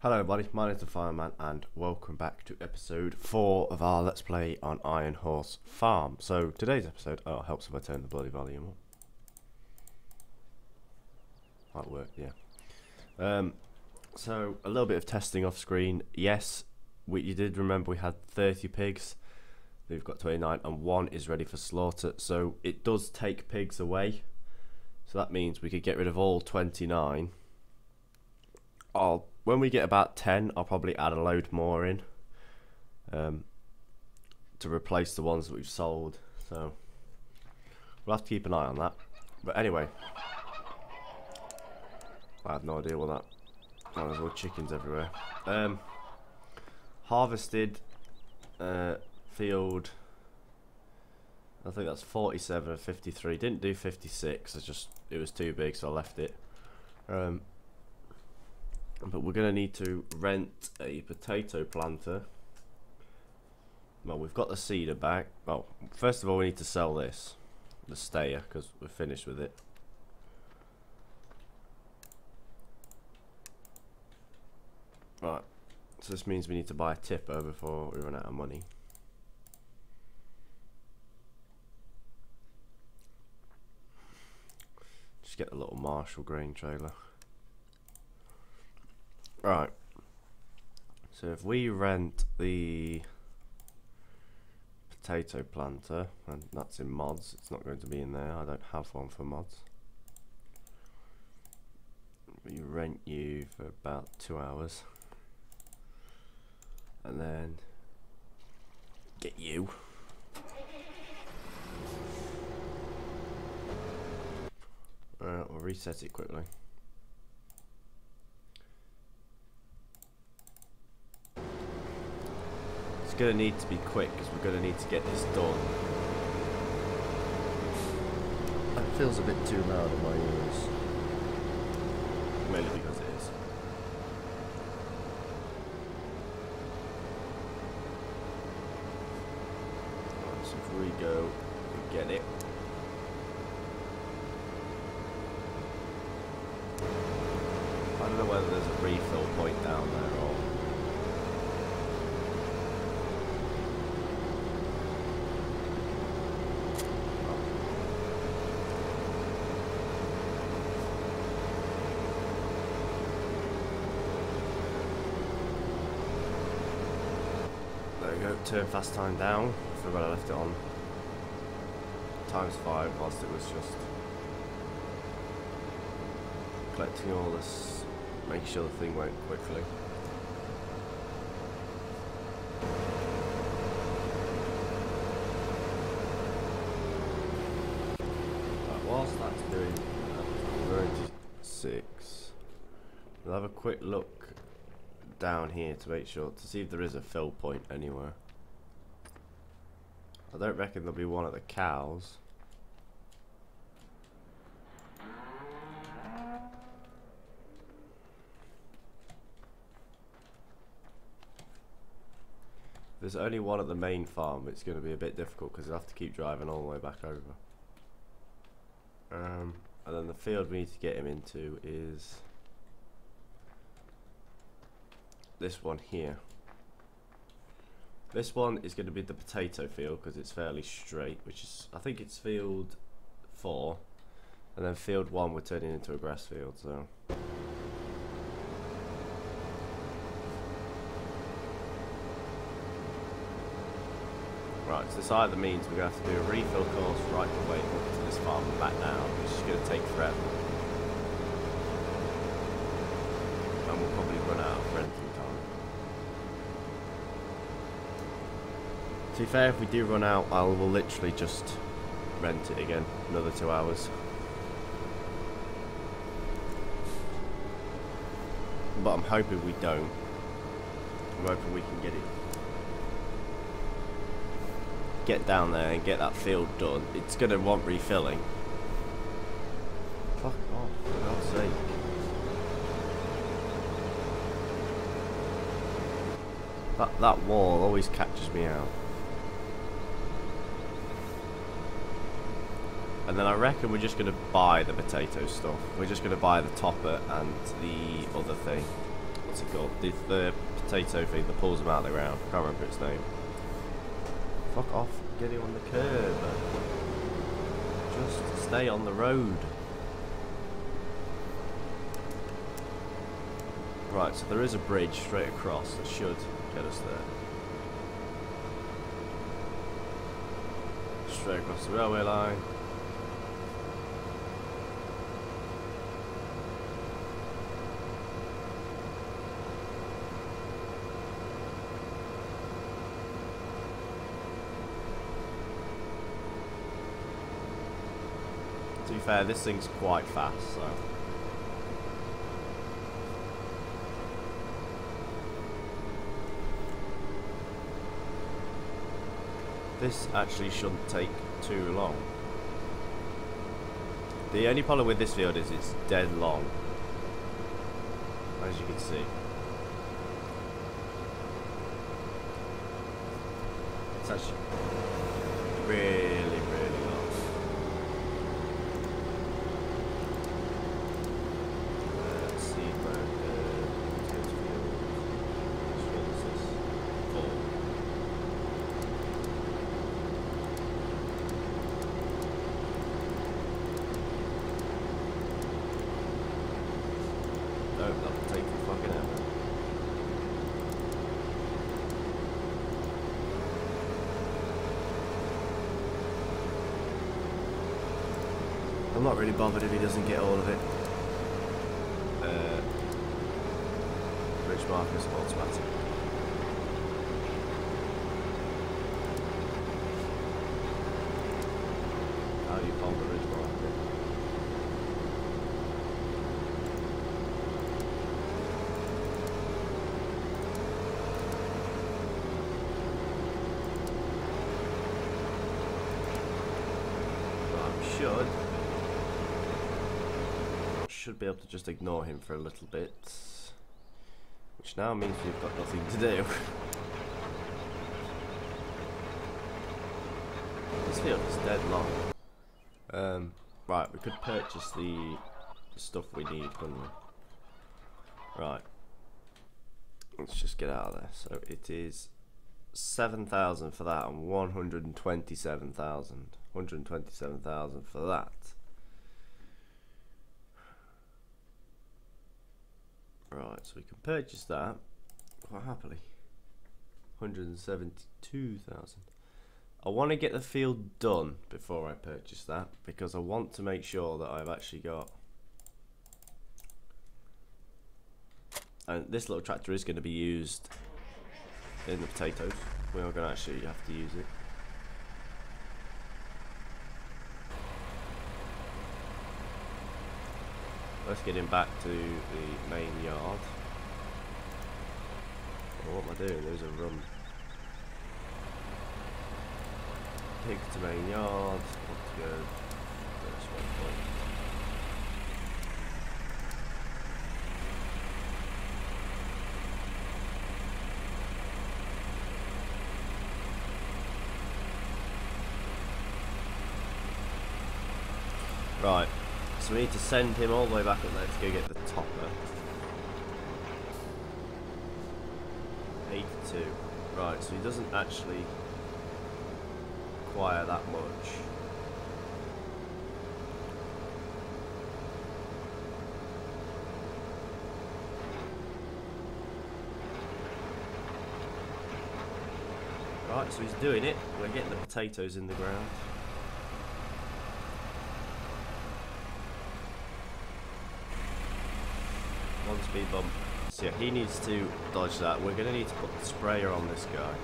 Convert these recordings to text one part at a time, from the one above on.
Hello everybody, my name is the Fireman and welcome back to episode 4 of our Let's Play on Iron Horse Farm. So today's episode, oh it helps if I turn the bloody volume up. Might work, yeah. So a little bit of testing off screen. Yes, you did remember we had 30 pigs. We've got 29 and one is ready for slaughter. So it does take pigs away. So that means we could get rid of all 29. When we get about 10, I'll probably add a load more in to replace the ones that we've sold. So we'll have to keep an eye on that. But anyway, I have no idea what that. Oh, there's all chickens everywhere. Harvested field. I think that's 47 and 53. Didn't do 56. It was too big, so I left it. But we're going to need to rent a potato planter. Well, we've got the seeder back. Well, first of all, we need to sell this, the stayer, because we're finished with it. Right, so this means we need to buy a tipper before we run out of money. Just get the little Marshall grain trailer. Right, so if we rent the potato planter, and that's in mods, it's not going to be in there, I don't have one for mods. We rent you for about 2 hours, and then get you. Alright, we'll reset it quickly. It's going to need to be quick because we're going to need to get this done. That feels a bit too loud in my ears. Mainly because it is. Right, so if we go and get it. I don't know whether there's a refill point down there or... There we go, turn fast time down. I forgot I left it on ×5 whilst it was just collecting all this, making sure the thing went quickly. Right, whilst that's doing 36, we'll have a quick look down here to make sure, to see if there is a fill point anywhere. I don't reckon there'll be one at the cows. There's only one at the main farm. It's going to be a bit difficult because you'll have to keep driving all the way back over. And then the field we need to get him into is this one here. This one is going to be the potato field because it's fairly straight, which is, I think it's field 4, and then field 1 we're turning into a grass field. So right, so this either means we're going to have to do a refill course right the way up to this farm and back down, which is going to take forever. And we'll probably run out of renting time. To be fair, if we do run out, I will literally just rent it again, another 2 hours. But I'm hoping we don't. I'm hoping we can get down there and get that field done. It's going to want refilling. Fuck off, for God's sake. That wall always catches me out. And then I reckon we're just going to buy the potato stuff. We're just going to buy the topper and the other thing. what's it called? The potato thing that pulls them out of the ground. I can't remember its name. Fuck off, get it on the curb. Just stay on the road. Right, so there is a bridge straight across that should get us there. Straight across the railway line. To be fair, this thing's quite fast, so. This actually shouldn't take too long. The only problem with this field is it's dead long, as you can see. It's actually really long. Let's see where potato field. Which field is this? 4. No, that'll take the fucking ever. I'm not really bothered if he doesn't get all of it. Rich Marcus automatic. How do you call the Rich Marcus? Should be able to just ignore him for a little bit, which now means we've got nothing to do. This field is dead long. Right, we could purchase the stuff we need, couldn't we? Right, let's just get out of there. So it is 7,000 for that and 127,000. 127,000 for that. Right, so we can purchase that quite happily. 172,000. I want to get the field done before I purchase that because I want to make sure that I've actually got. And this little tractor is going to be used in the potatoes. We are going to actually have to use it. Let's get him back to the main yard. Oh, what am I doing? There's a run. Pig to main yard. Want to go first one. Right. So we need to send him all the way back up there to go get the topper. 82. Right, so he doesn't actually require that much. Right, so he's doing it. We're getting the potatoes in the ground. One speed bump. So yeah, he needs to dodge that. We're going to need to put the sprayer on this guy.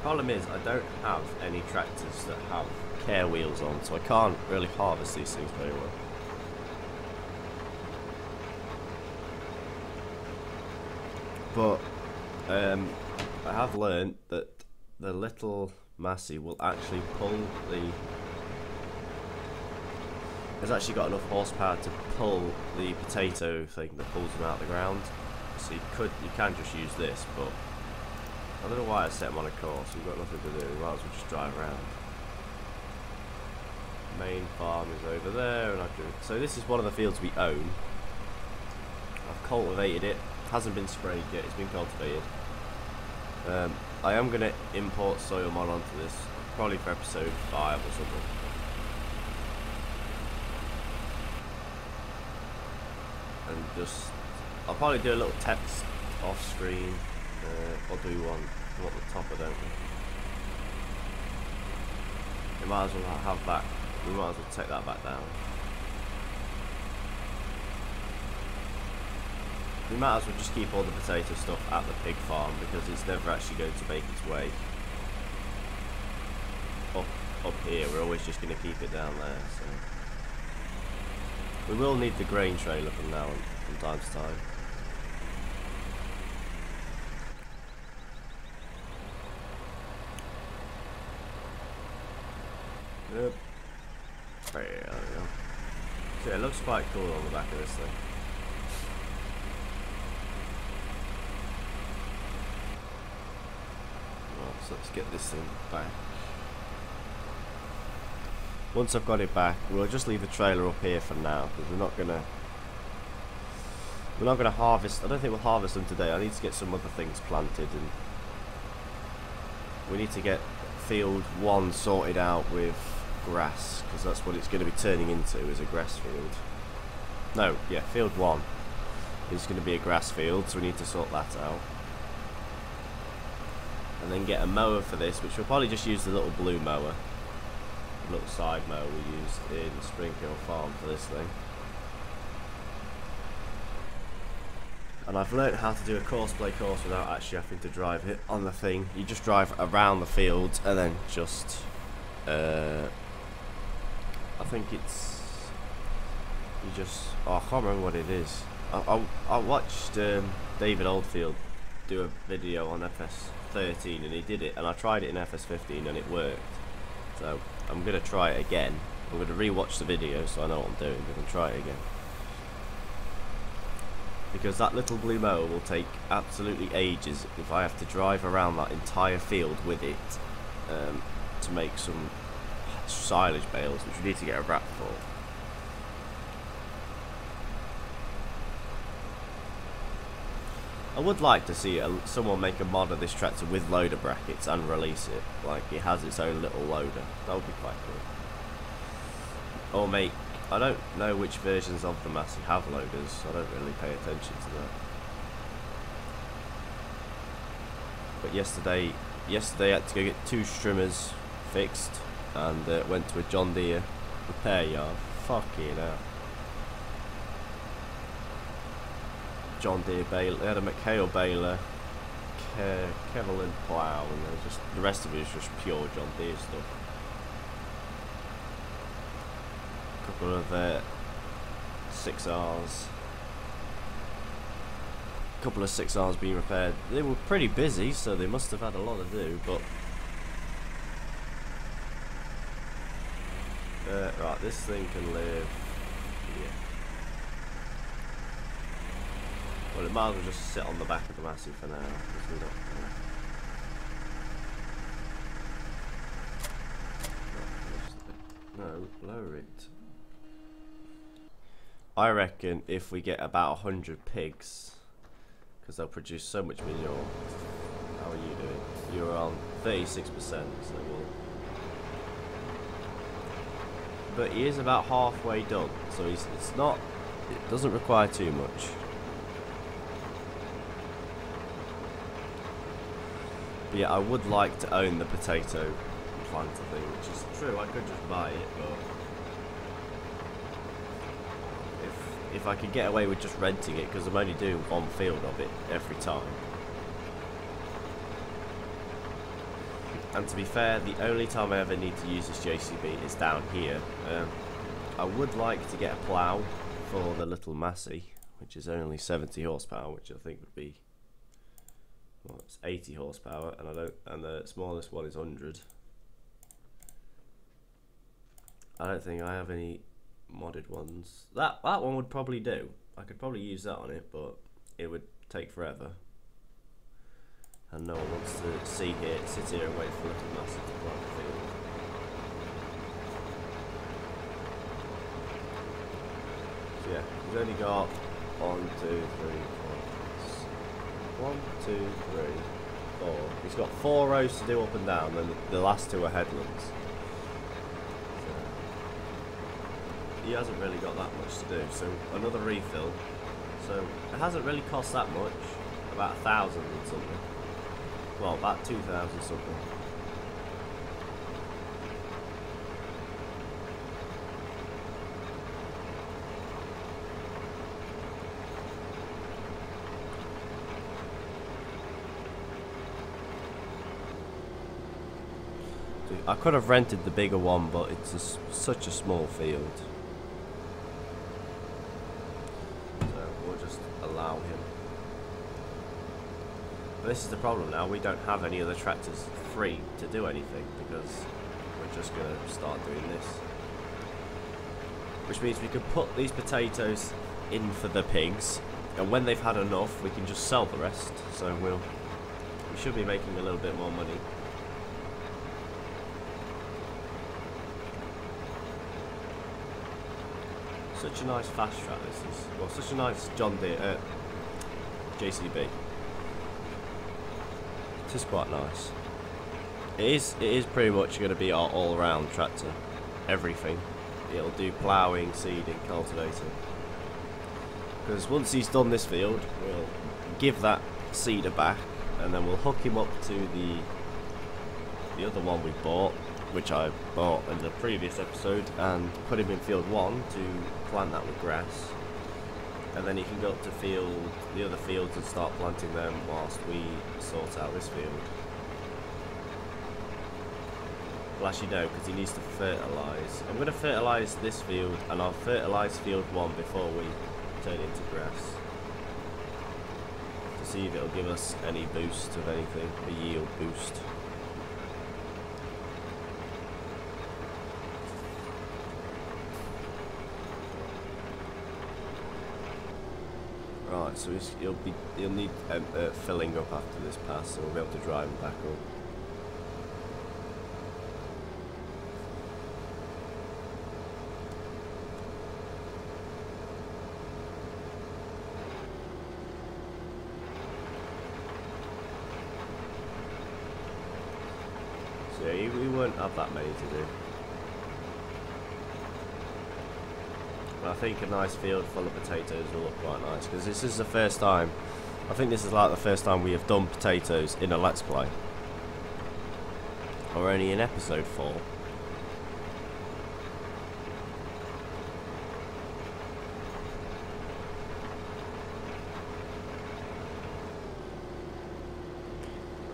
Problem is, I don't have any tractors that have care wheels on, so I can't really harvest these things very well. But I have learned that the little Massey will actually pull the. Has actually got enough horsepower to pull the potato thing that pulls them out of the ground. So you can just use this, but I don't know why I set him on a course. We've got nothing to do. We might as well just drive around. Main farm is over there, and so this is one of the fields we own. I've cultivated it. Hasn't been sprayed yet. It's been cultivated. I am going to import soil mod onto this, probably for episode 5 or something. And just, I'll probably do a little text off screen. Or do one at the top, I don't know. We might as well have that. We might as well take that back down. We might as well just keep all the potato stuff at the pig farm, because it's never actually going to make its way up here. We're always just going to keep it down there. So we will need the grain trailer from now on, from time to time. Yep. There we go. So yeah, it looks quite cool on the back of this thing. Right, so let's get this thing back. Once I've got it back, we'll just leave the trailer up here for now, because we're not gonna harvest. I don't think we'll harvest them today. I need to get some other things planted, and we need to get field 1 sorted out with grass, because that's what it's going to be turning into, is a grass field. No, yeah, field 1 is going to be a grass field, so we need to sort that out. And then get a mower for this, which we'll probably just use the little blue mower, the little side mower we used in Springhill Farm for this thing. And I've learnt how to do a courseplay course without actually having to drive it on the thing. You just drive around the field and then just I think it's, you just, oh, I can't remember what it is. I watched David Oldfield do a video on FS13 and he did it, and I tried it in FS15 and it worked. So I'm going to try it again. I'm going to re-watch the video so I know what I'm doing, and then try it again. Because that little blue mower will take absolutely ages if I have to drive around that entire field with it to make some silage bales, which we need to get a wrap for. I would like to see someone make a mod of this tractor with loader brackets and release it, like it has its own little loader. That would be quite cool. Or make, I don't know which versions of the Massey have loaders, so I don't really pay attention to that. But yesterday I had to go get 2 strimmers fixed, and went to a John Deere repair yard. Fucking hell. John Deere baler. They had a McHale baler, Kevlin plough, and just the rest of it is just pure John Deere stuff. A couple of 6Rs. A couple of 6Rs being repaired. They were pretty busy, so they must have had a lot to do, but right, this thing can live here. Well, it might as well just sit on the back of the Massey for now, because we're not. No, lower it. I reckon if we get about 100 pigs, because they'll produce so much manure. How are you doing? You're on 36%, so we'll. But he is about halfway done, so it's not. It doesn't require too much. But yeah, I would like to own the potato planter thing, which is true. I could just buy it, but if I could get away with just renting it, because I'm only doing 1 field of it every time. And to be fair, the only time I ever need to use this JCB is down here. I would like to get a plough for the little Massey, which is only 70 horsepower, which I think would be, well, it's 80 horsepower, and the smallest one is 100. I don't think I have any modded ones. That one would probably do. I could probably use that on it, but it would take forever. And no one wants to sit here and wait for little Massey to plant the field. So yeah, he's only got 1, 2, 3, 4. 1, 2, 3, 4. He's got 4 rows to do up and down, and the last 2 are headlands. So he hasn't really got that much to do. So another refill. So it hasn't really cost that much. About 1,000 and something. Well, about 2,000 something. I could have rented the bigger one, but it's such a small field. So we'll just allow him. But this is the problem now, we don't have any other tractors free to do anything because we're just going to start doing this. Which means we can put these potatoes in for the pigs, and when they've had enough we can just sell the rest. So we should be making a little bit more money. Such a nice fast track this is. Well, such a nice John Deere JCB. It is quite nice. It is pretty much going to be our all-round tractor. Everything. It'll do ploughing, seeding, cultivating. Because once he's done this field, we'll give that seeder back, and then we'll hook him up to the other one we bought, which I bought in the previous episode, and put him in field 1 to plant that with grass. And then he can go up to the other fields and start planting them whilst we sort out this field. Well, actually no, because he needs to fertilise. I'm going to fertilise this field, and I'll fertilise field 1 before we turn it into grass. To see if it'll give us any boost of anything, a yield boost. Right, so he'll need filling up after this pass, so we'll be able to drive him back up. So yeah, we won't have that many to do. I think a nice field full of potatoes will look quite nice, because this is the first time, I think this is like the first time we have done potatoes in a Let's Play. Or only in episode 4.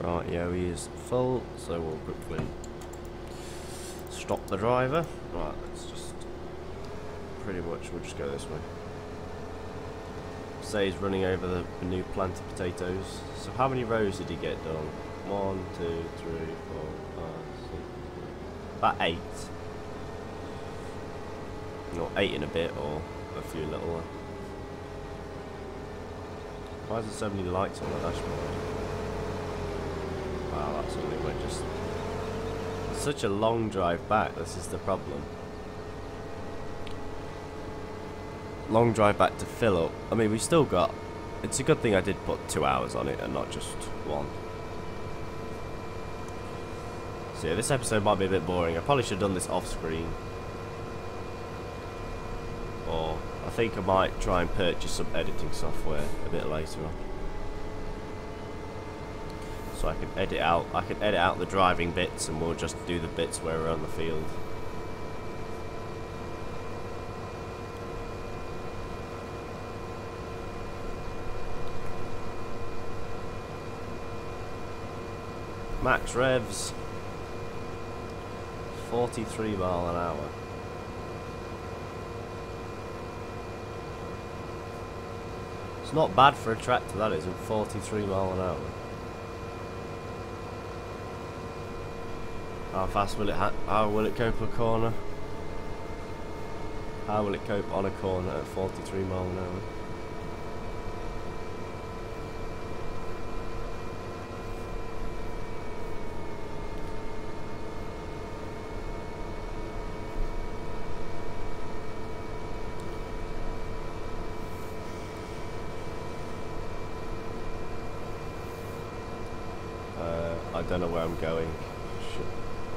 Right, yeah, he is full, so we'll quickly stop the driver. Right, let's just pretty much we'll just go this way. Say he's running over the new planted potatoes. So how many rows did he get done? 1, 2, 3, 4, 5, 6, about 8. Not 8 in a bit, or a few little. Why is there so many lights on the dashboard? Wow, that's only went just. It's such a long drive back. This is the problem. Long drive back to fill up. I mean, we still got. It's a good thing I did put 2 hours on it and not just 1. So yeah, this episode might be a bit boring. I probably should have done this off screen. Or I think I might try and purchase some editing software a bit later on. So I can edit out the driving bits, and we'll just do the bits where we're on the field. Max revs 43 mile an hour. It's not bad for a tractor, that isn't. 43 mile an hour. How fast will it how will it cope a corner? How will it cope on a corner at 43 mile an hour? I don't know where I'm going.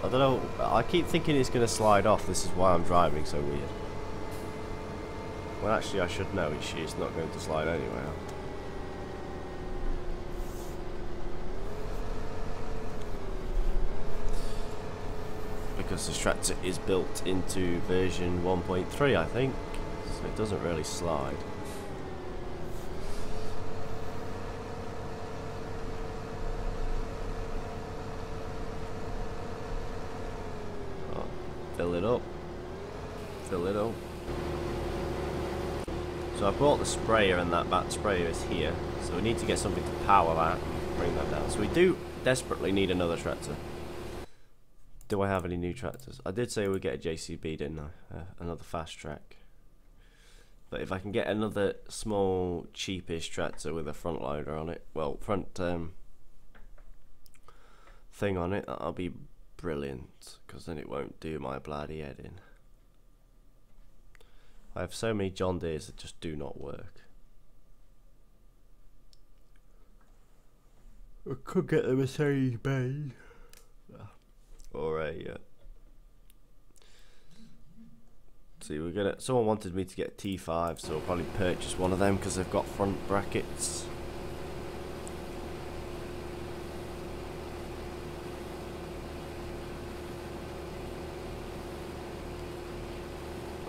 I don't know. I keep thinking it's going to slide off. This is why I'm driving so weird. Well, actually, I should know it's not going to slide anywhere. Because the tractor is built into version 1.3, I think, so it doesn't really slide. Oh, fill it up. Fill it up. So I brought the sprayer, and that sprayer is here. So we need to get something to power that and bring that down. So we do desperately need another tractor. Do I have any new tractors? I did say we'd get a JCB, didn't I? Another fast track. But if I can get another small, cheapish tractor with a front loader on it, well, front thing on it, that'll be brilliant. Because then it won't do my bloody head in. I have so many John Deeres that just do not work. I could get the Mercedes-Benz. Or a see, we're gonna. Someone wanted me to get a T5, so I'll probably purchase one of them because they've got front brackets.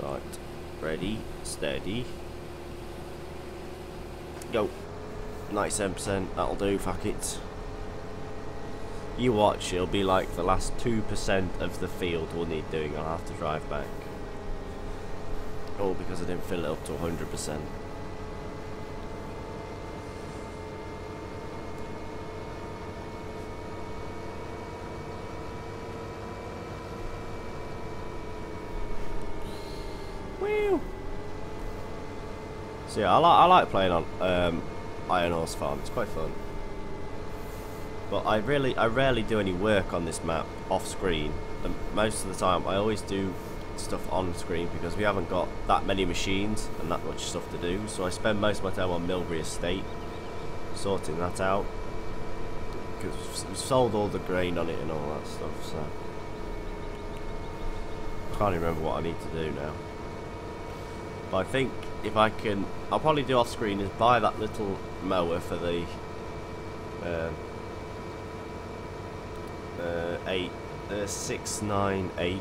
Right, ready, steady, go. 97%. That'll do. Fuck it. You watch, it'll be like the last 2% of the field will need doing. I'll have to drive back. Oh, because I didn't fill it up to 100%. Woo! So yeah, I like playing on Iron Horse Farm. It's quite fun. But I rarely do any work on this map off screen, and most of the time I always do stuff on screen because we haven't got that many machines and that much stuff to do. So I spend most of my time on Milbury Estate sorting that out because we've sold all the grain on it and all that stuff. So I can't even remember what I need to do now. But I think if I can, I'll probably do off screen is buy that little mower for the 698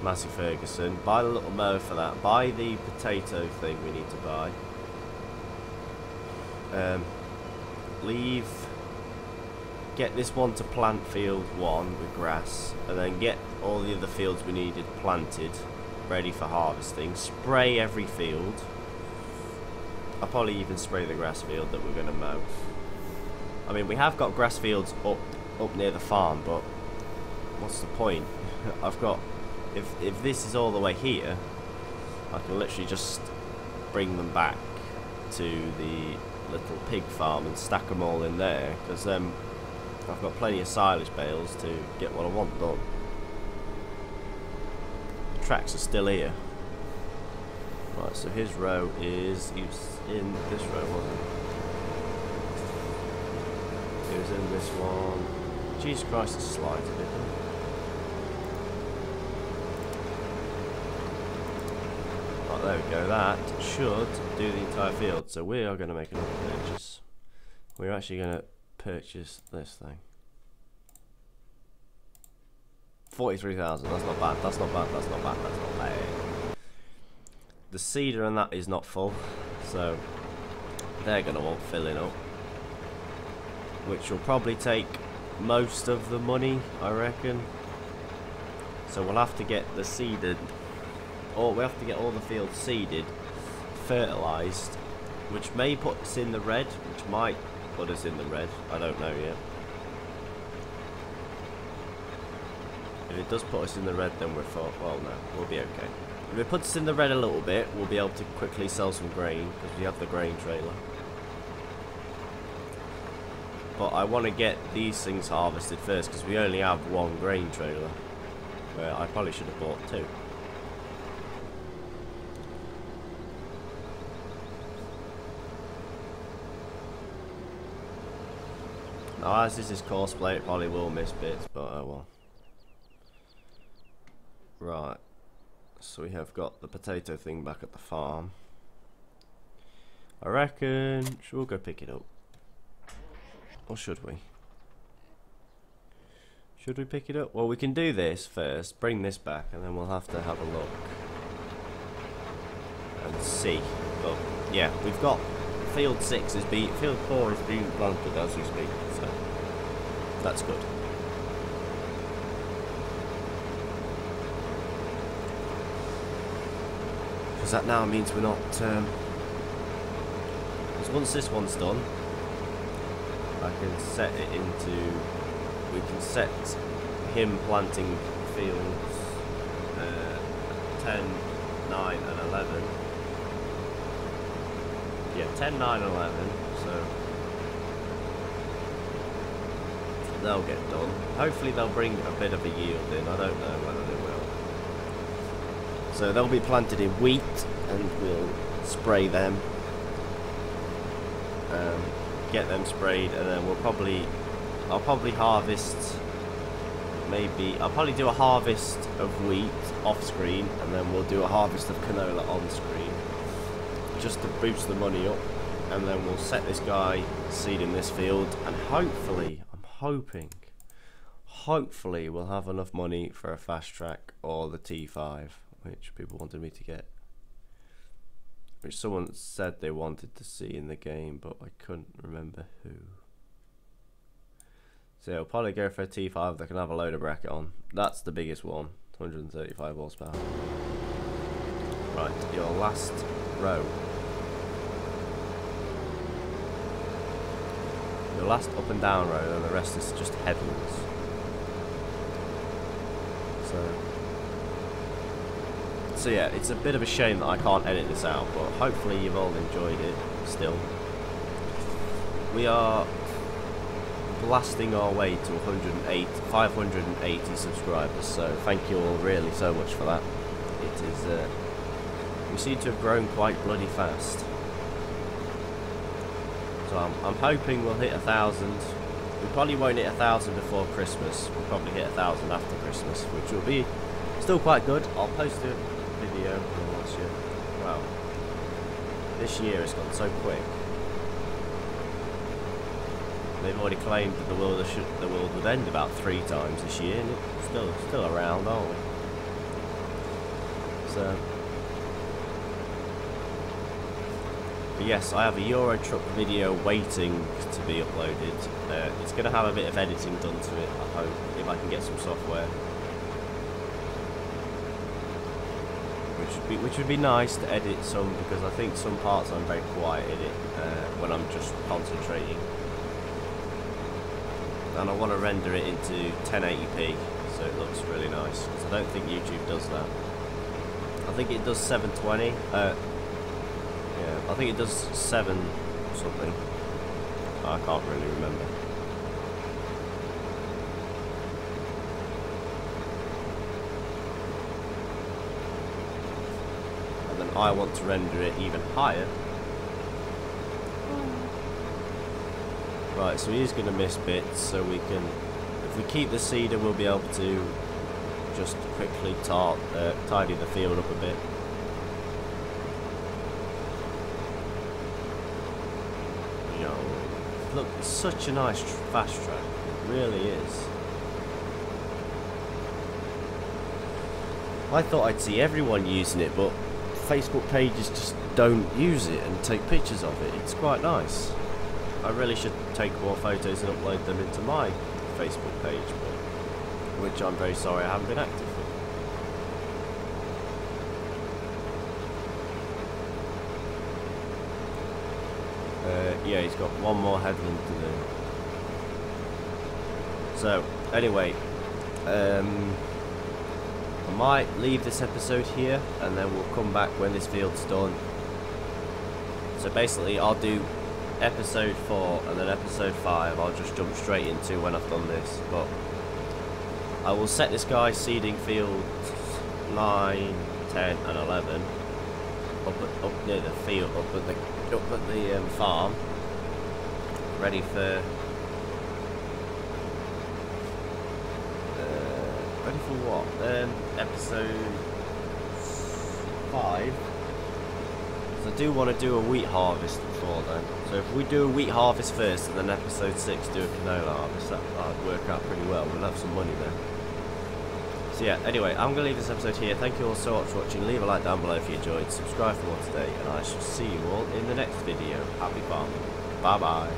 Massey Ferguson. Buy the little mower for that. Buy the potato thing we need to buy. Get this one to plant field 1 with grass, and then get all the other fields we needed planted, ready for harvesting. Spray every field. I'll probably even spray the grass field that we're going to mow. I mean, we have got grass fields up near the farm, but what's the point? I've got, if this is all the way here, I can literally just bring them back to the little pig farm and stack them all in there, because I've got plenty of silage bales to get what I want done. The tracks are still here. Right, so his row is, he was in this row, wasn't he? He was in this one. Jesus Christ, it's slides a bit. Right, there we go. That should do the entire field. So we are going to make another purchase. We're actually going to purchase this thing. 43,000. That's not bad. That's not bad. That's not bad. That's not bad. The seeder and that is not full, so they're going to want filling up, which will probably take most of the money, I reckon. So we'll have to get the seeded, or we have to get all the fields seeded, fertilised, which may put us in the red, which might put us in the red. I don't know yet. If it does put us in the red, then we're well, no, we'll be okay. If it puts us in the red a little bit, we'll be able to quickly sell some grain because we have the grain trailer. But I want to get these things harvested first because we only have one grain trailer, where I probably should have bought 2. Now, as this is course play, it probably will miss bits, but oh well. Right. So we have got the potato thing back at the farm. I reckon, should we go pick it up? Or should we? Should we pick it up? Well, we can do this first, bring this back, and then we'll have to have a look. And see. But, yeah, we've got field 6 is being, field 4 is being planted as we speak, so that's good. Because that now means we're not, because once this one's done, I can set it into, we can set him planting fields 10, 9 and 11. Yeah, 10, 9 and 11, so they'll get done. Hopefully they'll bring a bit of a yield in, I don't know whether they will. So they'll be planted in wheat and we'll spray them. Get them sprayed, and then I'll probably harvest, I'll probably do a harvest of wheat off screen, and then we'll do a harvest of canola on screen, just to boost the money up, and then we'll set this guy seeding this field, and hopefully, I'm hopefully we'll have enough money for a fast track or the T5, which people wanted me to get. Which someone said they wanted to see in the game, but I couldn't remember who. So I'll probably go for a T5 that can have a loader bracket on. That's the biggest one, 135 horsepower. Right, your last row. Your last up and down row, and the rest is just headlands. So yeah, it's a bit of a shame that I can't edit this out, but hopefully you've all enjoyed it still. We are blasting our way to 580 subscribers, so thank you all really so much for that. It is, we seem to have grown quite bloody fast. So I'm hoping we'll hit 1,000. We probably won't hit 1,000 before Christmas. We'll probably hit 1,000 after Christmas, which will be still quite good. I'll post a video last year. Wow, this year has gone so quick. They've already claimed that the world would end about 3 times this year, and it's still around, aren't we? So, but yes, I have a Euro Truck video waiting to be uploaded. It's going to have a bit of editing done to it, I hope, if I can get some software. Which would be nice to edit some, because I think some parts I'm very quiet in it when I'm just concentrating. And I want to render it into 1080p, so it looks really nice, because I don't think YouTube does that. I think it does 720. Yeah, I think it does 7 something. I can't really remember. And then I want to render it even higher. Right, so he's going to miss bits, so we can, if we keep the seeder, we'll be able to just quickly tidy the field up a bit. You know, look, it's such a nice fast track, it really is. I thought I'd see everyone using it, but Facebook pages just don't use it and take pictures of it. It's quite nice. I really should take more photos and upload them into my Facebook page, which I'm very sorry I haven't been active with. Yeah, he's got one more headland to do. So, anyway, I might leave this episode here, and then we'll come back when this field's done. So basically, I'll do episode 4 and then episode 5 I'll just jump straight into when I've done this, but I will set this guy seeding fields 9, 10 and 11 up near the field, up at the farm, ready for Ready for what? Episode 5. So I do want to do a wheat harvest before then. So if we do a wheat harvest first and then episode 6 do a canola harvest, that'd work out pretty well. We'll have some money then. So yeah, anyway, I'm going to leave this episode here. Thank you all so much for watching. Leave a like down below if you enjoyed. Subscribe for more today. And I shall see you all in the next video. Happy farming. Bye bye.